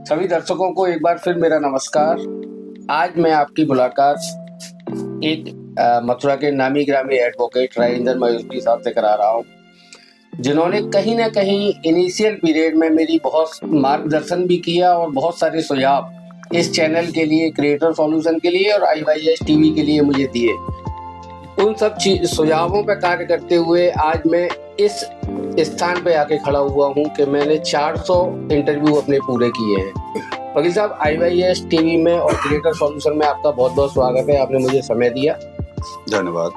सभी दर्शकों को एक बार फिर मेरा नमस्कार। आज मैं आपकी मुलाकात एक मथुरा के नामी ग्रामी एडवोकेट राजेंद्र मायूसी साहब से करा रहा हूँ, जिन्होंने कहीं ना कहीं इनिशियल पीरियड में मेरी बहुत मार्गदर्शन भी किया और बहुत सारे सुझाव इस चैनल के लिए, क्रिएटर सॉल्यूशन के लिए और IYS टीवी के लिए मुझे दिए। उन सब सुझावों पर कार्य करते हुए आज मैं इस स्थान पे आके खड़ा हुआ हूँ कि मैंने 400 इंटरव्यू अपने पूरे किए हैं। वकील साहब, IYS टीवी में और क्रिएटर सॉल्यूशन में आपका बहुत बहुत स्वागत है। आपने मुझे समय दिया, धन्यवाद।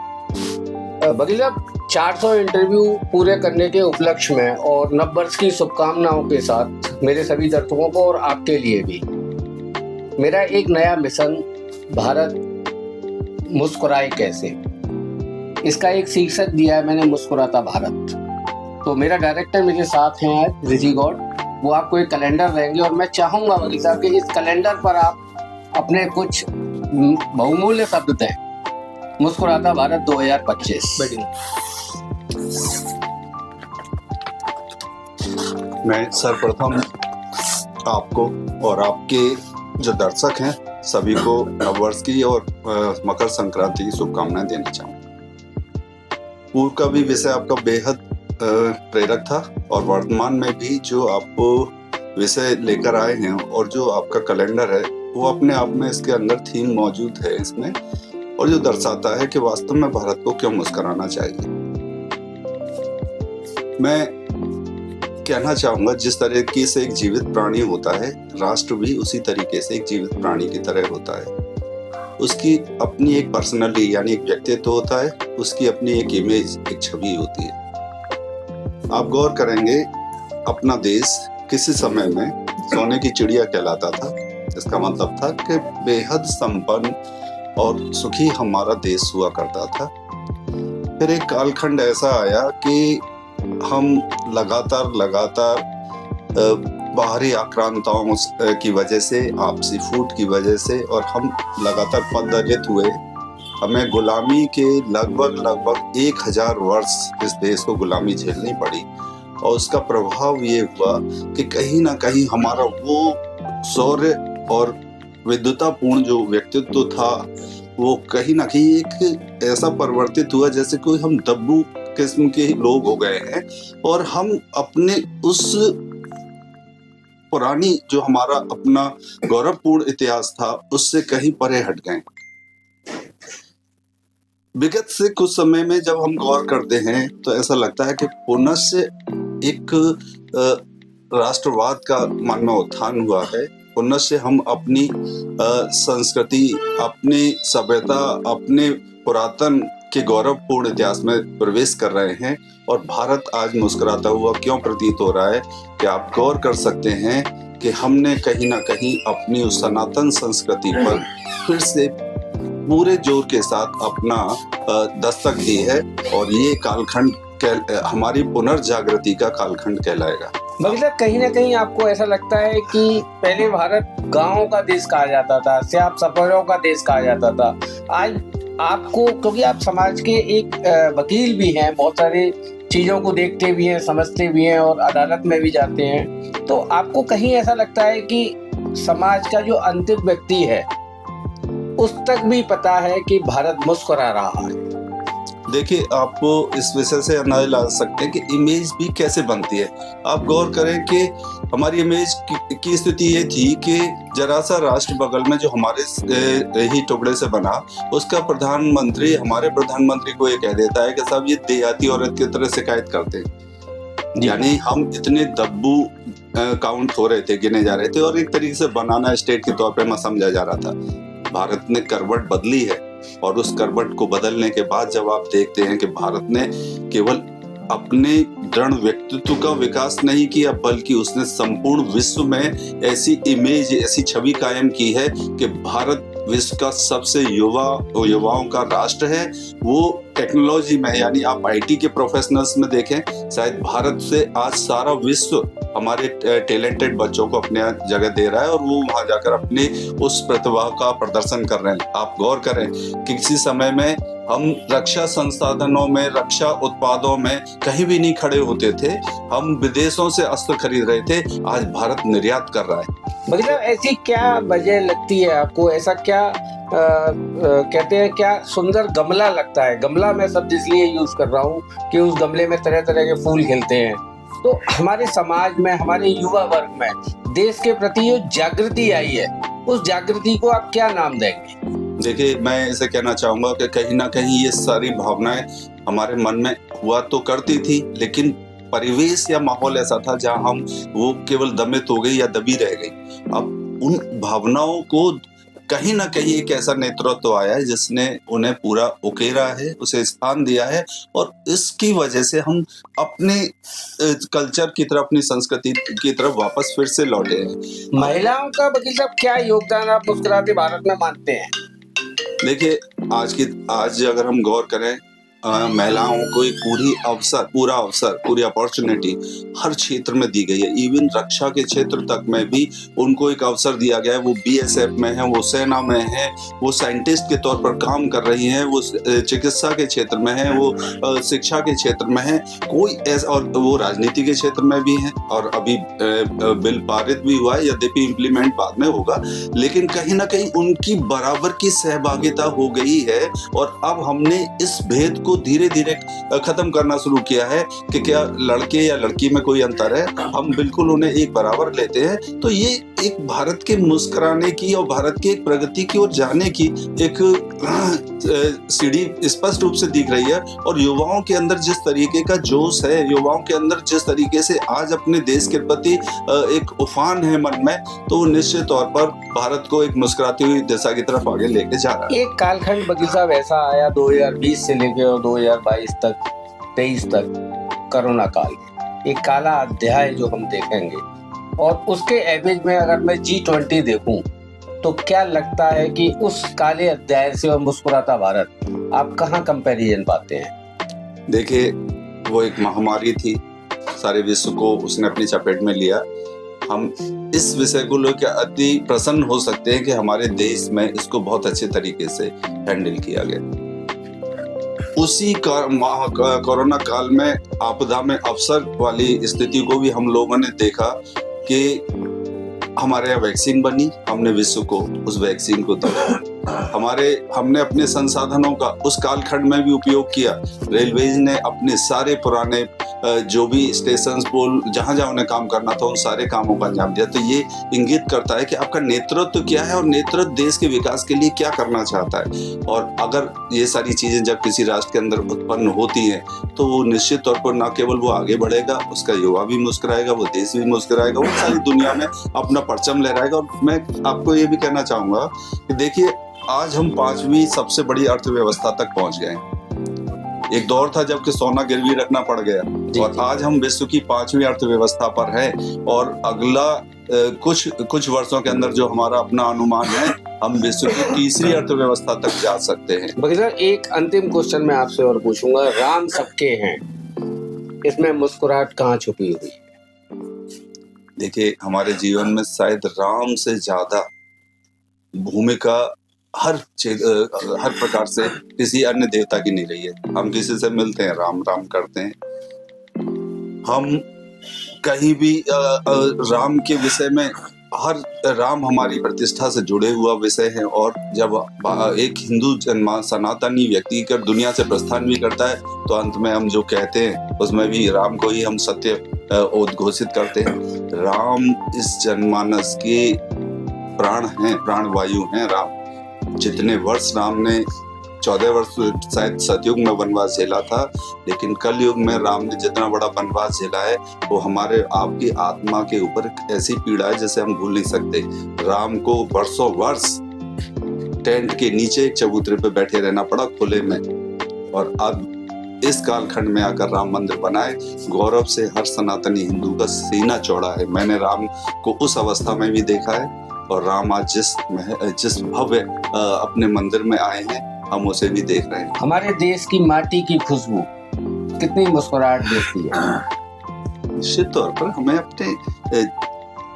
वकील साहब, 400 इंटरव्यू पूरे करने के उपलक्ष्य में और नववर्ष की शुभकामनाओं के साथ मेरे सभी दर्शकों को और आपके लिए भी मेरा एक नया मिशन, भारत मुस्कुराए कैसे, इसका एक शीर्षक दिया है मैंने, मुस्कुराता भारत। तो मेरा डायरेक्टर मेरे साथ हैं आज, ऋषि गौड़। वो आपको एक कैलेंडर देंगे और मैं चाहूंगा वकील साहब कि इस कैलेंडर पर आप अपने कुछ बहुमूल्य शब्द दें। मुस्कुराता भारत 2025। मैं सर्वप्रथम आपको और आपके जो दर्शक हैं सभी को नववर्ष की और मकर संक्रांति की शुभकामनाएं देना चाहूँगा। पूर्व का भी विषय आपका बेहद प्रेरक था और वर्तमान में भी जो आपको विषय लेकर आए हैं और जो आपका कैलेंडर है वो अपने आप में इसके अंदर थीम मौजूद है इसमें, और जो दर्शाता है कि वास्तव में भारत को क्यों मुस्कुराना चाहिए। मैं कहना चाहूंगा, जिस तरीके से एक जीवित प्राणी होता है, राष्ट्र भी उसी तरीके से एक जीवित प्राणी की तरह होता है। उसकी अपनी एक पर्सनली यानी एक व्यक्तित्व होता है, उसकी अपनी एक इमेज, एक छवि होती है। आप गौर करेंगे, अपना देश किसी समय में सोने की चिड़िया कहलाता था। इसका मतलब था कि बेहद संपन्न और सुखी हमारा देश हुआ करता था। फिर एक कालखंड ऐसा आया कि हम लगातार बाहरी आक्रांताओं की वजह से, आपसी फूट की वजह से, और हम लगातार पददलित हुए। हमें गुलामी के लगभग 1000 वर्ष इस देश को गुलामी झेलनी पड़ी, और उसका प्रभाव ये हुआ कि कहीं ना कहीं हमारा वो शौर्य और विद्वतापूर्ण जो व्यक्तित्व था वो कहीं ना कहीं एक ऐसा परिवर्तित हुआ जैसे कोई हम दब्बू किस्म के लोग हो गए हैं, और हम अपने उस पुरानी जो हमारा अपना गौरवपूर्ण इतिहास था उससे कहीं परे हट गए। विगत से कुछ समय में जब हम गौर करते हैं तो ऐसा लगता है कि पुनः से एक राष्ट्रवाद का मन में उत्थान हुआ है। पुनः से हम अपनी संस्कृति, अपनी सभ्यता, अपने पुरातन के गौरवपूर्ण इतिहास में प्रवेश कर रहे हैं, और भारत आज मुस्कुराता हुआ क्यों प्रतीत हो रहा है कि आप गौर कर सकते हैं कि हमने कहीं ना कहीं अपनी उस सनातन संस्कृति पर फिर से पूरे जोर के साथ अपना दस्तक दी है, और ये कालखंड हमारी पुनर्जागृति का कालखंड कहलाएगा। मतलब कहीं ना कहीं आपको ऐसा लगता है कि पहले भारत गांवों का देश कहा जाता था, स्याप सफरों का देश कहा जाता था। आज आपको, क्योंकि आप समाज के एक वकील भी हैं, बहुत सारी चीज़ों को देखते भी हैं, समझते भी हैं और अदालत में भी जाते हैं, तो आपको कहीं ऐसा लगता है कि समाज का जो अंतिम व्यक्ति है उस तक भी पता है कि भारत मुस्कुरा रहा है? देखिए, आपको इस विषय से अंदाजा ला सकते हैं कि इमेज भी कैसे बनती है। आप गौर करें कि हमारी इमेज की स्थिति ये थी कि जरा सा राष्ट्र बगल में जो हमारे ही टुकड़े से बना, उसका प्रधानमंत्री हमारे प्रधानमंत्री को ये कह देता है कि साहब ये देहाती औरत की तरह शिकायत करते हैं। यानी हम इतने दब्बू काउंट हो रहे थे, गिने जा रहे थे, और एक तरीके से बनाना स्टेट के तौर पर समझा जा रहा था। भारत ने करवट बदली है, और उस करवट को बदलने के बाद जब आप देखते हैं कि भारत ने केवल अपने दृढ़ व्यक्तित्व का विकास नहीं किया, बल्कि उसने संपूर्ण विश्व में ऐसी इमेज, ऐसी छवि कायम की है कि भारत विश्व का सबसे युवाओं का राष्ट्र है। वो टेक्नोलॉजी में, यानी आप IT के प्रोफेशनल्स में देखें, शायद भारत से आज सारा विश्व हमारे टैलेंटेड बच्चों को अपने जगह दे रहा है, और वो वहां जाकर अपनी उस प्रतिभा का प्रदर्शन कर रहे हैं। आप गौर करें कि किसी समय में हम रक्षा संसाधनों में, रक्षा उत्पादों में कहीं भी नहीं खड़े होते थे। हम विदेशों से अस्त्र खरीद रहे थे, आज भारत निर्यात कर रहा है। वकील साहब, ऐसी क्या वजह लगती है आपको, ऐसा क्या कहते हैं, क्या सुंदर गमला लगता है? गमला मैं शब्द इसलिए यूज कर रहा हूँ कि उस गमले में तरह तरह के फूल खिलते हैं। तो हमारे समाज में, हमारे युवा वर्ग में देश के प्रति जो जागृति आई है, उस जागृति को आप क्या नाम देंगे? देखिए, मैं इसे कहना चाहूंगा कि कहीं ना कहीं ये सारी भावनाएं हमारे मन में हुआ तो करती थी, लेकिन परिवेश या माहौल ऐसा था जहां हम वो केवल दमित हो गई या दबी रह गई। अब उन भावनाओं को कहीं ना कहीं एक ऐसा नेतृत्व आया है जिसने उन्हें पूरा उकेरा है, उसे स्थान दिया है, और इसकी वजह से हम अपने कल्चर की तरफ, अपनी संस्कृति की तरफ वापस फिर से लौटे हैं। महिलाओं का वकील साहब क्या योगदान आप मुस्कुराते भारत में मानते हैं? देखिए, आज अगर हम गौर करें, महिलाओं को एक पूरा अवसर, पूरी अपॉर्चुनिटी हर क्षेत्र में दी गई है। इवन रक्षा के क्षेत्र तक में भी उनको एक अवसर दिया गया है। वो बीएसएफ में है, वो सेना में है, वो साइंटिस्ट के तौर पर काम कर रही हैं, वो चिकित्सा के क्षेत्र में है, वो शिक्षा के क्षेत्र में है, कोई ऐसा, और वो राजनीति के क्षेत्र में भी है। और अभी बिल पारित भी हुआ है, यद्यपि इम्प्लीमेंट बाद में होगा, लेकिन कहीं ना कहीं उनकी बराबर की सहभागिता हो गई है। और अब हमने इस भेद को धीरे धीरे खत्म करना शुरू किया है कि क्या लड़के या लड़की में कोई अंतर है, हम बिल्कुल उन्हें एक बराबर लेते हैं। तो ये एक भारत के मुस्कुराने की और भारत के एक प्रगति की ओर जाने की एक सीढ़ी स्पष्ट रूप से दिख रही है। और युवाओं के अंदर जिस तरीके का जोश है, युवाओं के अंदर जिस तरीके से आज अपने देश के प्रति एक उफान है मन में, तो वो निश्चित तौर पर भारत को एक मुस्कुराती हुई दिशा की तरफ आगे लेके जा रहा है। एक कालखंड वकील साहब ऐसा आया 2020 से लेकर 2022 तक, 23 तक, कोरोना काल, एक काला अध्याय जो हम देखेंगे। और उसके एवज में अगर मैं G20 देखूं, तो क्या लगता है कि उस काले अध्याय से और मुस्कुराता भारत आप कहाँ कंपैरिजन पाते हैं? देखिए, वो एक महामारी थी, सारे विश्व को उसने अपनी चपेट में लिया। हम इस विषय को लेकर अति प्रसन्न हो सकते हैं कि हमारे देश में इसको बहुत अच्छे तरीके से हैंडल किया गया। उसी कोरोना काल में आपदा में अवसर वाली स्थिति को भी हम लोगों ने देखा कि हमारे यहाँ वैक्सीन बनी, हमने विश्व को उस वैक्सीन को दिया। हमने अपने संसाधनों का उस कालखंड में भी उपयोग किया। रेलवेज ने अपने सारे पुराने जो भी स्टेशन, पुल, जहां जहां उन्हें काम करना था, उन सारे कामों का अंजाम दिया। तो ये इंगित करता है कि आपका नेतृत्व क्या है और नेतृत्व देश के विकास के लिए क्या करना चाहता है। और अगर ये सारी चीजें जब किसी राष्ट्र के अंदर उत्पन्न होती हैं, तो वो निश्चित तौर पर न केवल वो आगे बढ़ेगा, उसका युवा भी मुस्कुराएगा, वो देश भी मुस्कुराएगा, वो सारी दुनिया में अपना परचम लहराएगा। और मैं आपको ये भी कहना चाहूंगा कि देखिए, आज हम 5वीं सबसे बड़ी अर्थव्यवस्था तक पहुंच गए। एक दौर था जबकि सोना गिरवी रखना पड़ गया, और आज हम विश्व की 5वीं अर्थव्यवस्था पर है। और अगला कुछ वर्षों के अंदर जो हमारा अपना अनुमान है, हम विश्व की 3री अर्थव्यवस्था तक जा सकते हैं। बगैर एक अंतिम क्वेश्चन मैं आपसे और पूछूंगा, राम सबके हैं, इसमें मुस्कुराहट कहाँ छुपी हुई है? देखिए, हमारे जीवन में शायद राम से ज्यादा भूमिका हर प्रकार से किसी अन्य देवता की नहीं रही है। हम किसी से मिलते हैं, राम राम करते हैं। हम कहीं भी राम के विषय में, हर राम हमारी प्रतिष्ठा से जुड़े हुआ विषय है। और जब एक हिंदू सनातनी व्यक्ति कर दुनिया से प्रस्थान भी करता है, तो अंत में हम जो कहते हैं उसमें भी राम को ही हम सत्य उद्घोषित करते हैं। राम इस जनमानस के प्राण हैं, प्राणवायु हैं राम। जितने वर्ष राम ने 14 वर्ष शायद सतयुग में वनवास झेला था, लेकिन कलयुग में राम ने जितना बड़ा वनवास झेला है, वो हमारे आपकी आत्मा के ऊपर ऐसी पीड़ा है जिसे हम भूल नहीं सकते। राम को वर्षों वर्ष टेंट के नीचे एक चबूतरे पे बैठे रहना पड़ा खुले में, और अब इस कालखंड में आकर राम मंदिर बनाए। गौरव से हर सनातनी हिंदू का सीना चौड़ा है। मैंने राम को उस अवस्था में भी देखा है, और राम आज जिस भव्य अपने मंदिर में आए हैं, हम उसे भी देख रहे हैं। हमारे देश की माटी की खुशबू कितनी मुस्कुराहट देती है। निश्चित तौर पर हमें अपने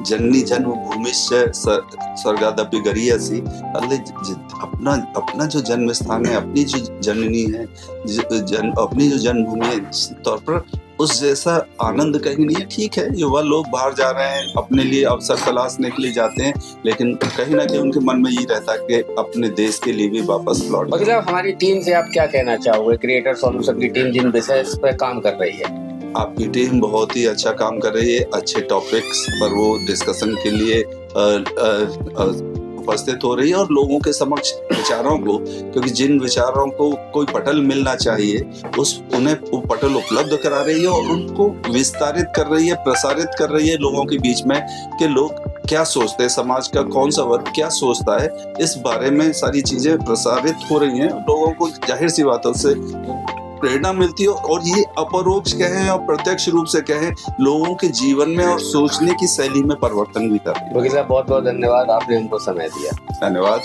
जननी जन्मभूमि से स्वर्गादपि गरीयसी, अपना जो जन्म स्थान है, अपनी जो जननी है, अपनी जो जन्मभूमि है, निश्चित तौर पर उस जैसा आनंद कहीं नहीं है। ठीक है, युवा लोग बाहर जा रहे हैं, अपने लिए अवसर तलाशने के लिए जाते हैं, लेकिन कहीं ना कहीं उनके मन में ये रहता है कि अपने देश के लिए भी वापस लौट वकील साहब, हमारी टीम से आप क्या कहना चाहोगे, क्रिएटर सॉल्यूशन की टीम जिन विषय पर काम कर रही है? आपकी टीम बहुत ही अच्छा काम कर रही है, अच्छे टॉपिक्स पर वो डिस्कशन के लिए उपस्थित हो रही है और लोगों के समक्ष विचारों को, क्योंकि जिन विचारों को कोई पटल मिलना चाहिए उन्हें वो पटल उपलब्ध करा रही है और उनको विस्तारित कर रही है, प्रसारित कर रही है लोगों के बीच में कि लोग क्या सोचते हैं, समाज का कौन सा वर्ग क्या सोचता है, इस बारे में सारी चीजें प्रसारित हो रही हैं। लोगों को जाहिर सी बातों से प्रेरणा मिलती है और ये अपरोक्ष कहें और प्रत्यक्ष रूप से कहें, लोगों के जीवन में और सोचने की शैली में परिवर्तन भी कर रही है। वकील साहब, बहुत बहुत धन्यवाद, आपने हमको समय दिया। धन्यवाद।